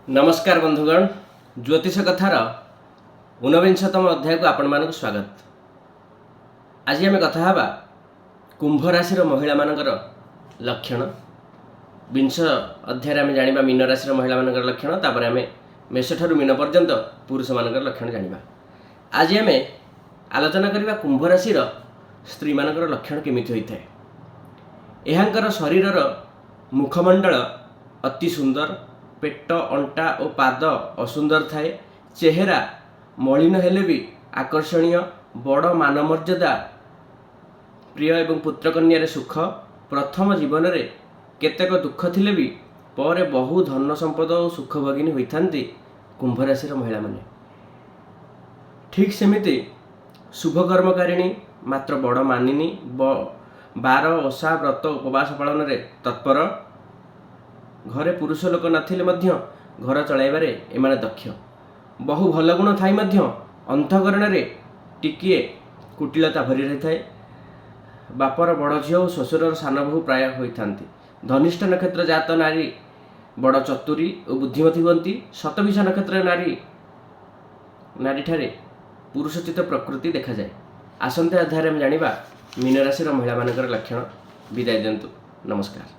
नमस्कार बंधुगण, ज्योतिष कथार 49तम अध्याय को आपण मानक स्वागत। आज आम कथा हवा कुंभ राशि महिला मानकर लक्षण। 20 अध्याय आम जाना मीन राशि महिला मानकर लक्षण, तापर आम मेष ठारू मीन पर्यंत पुरुष मानकर लक्षण जाना। आज आम आलोचना करवा कुंभ राशि स्त्री मानकर लक्षण केमिति होता है। यहांकर शरीरर मुखमंडल अति सुंदर, पेट अंटा और पाद असुंदर थाए। चेहरा मलिन हेले भी आकर्षणीय, बड़ मानमर्यादा, प्रिय एवं पुत्रकन्या सुख। प्रथम जीवन रे केतेक दुख थिले भी पर बहु धन संपद और सुख भगिनी होइथांती कुंभ राशि महिला माने। ठीक सेमिति शुभ कर्मकारिणी, मात्र बड़ मानिनी, बार ओषा व्रत उपवास पालन रे तत्पर। घरे पुरुष लोक नथिले मध्य घर चलाइबारे एमाने दक्ष। बहु भल गुण थाई मध्य अंतःकरण रे टिकिए कुटिलता भरी रही थाए। बापर बड़ झील और श्वशुर सान बहु प्राय होइथांती। धनिष्ठ नक्षत्र जात नारी बड़ चतुरी और बुद्धिमती हुअंती। शतभिषा नक्षत्र नारी ठारे पुरुषोचित प्रकृति देखा जाए। आसंता अध्याय में जानिबा मीन राशि महिला मानकर लक्षण। विदाय दियंतु। नमस्कार।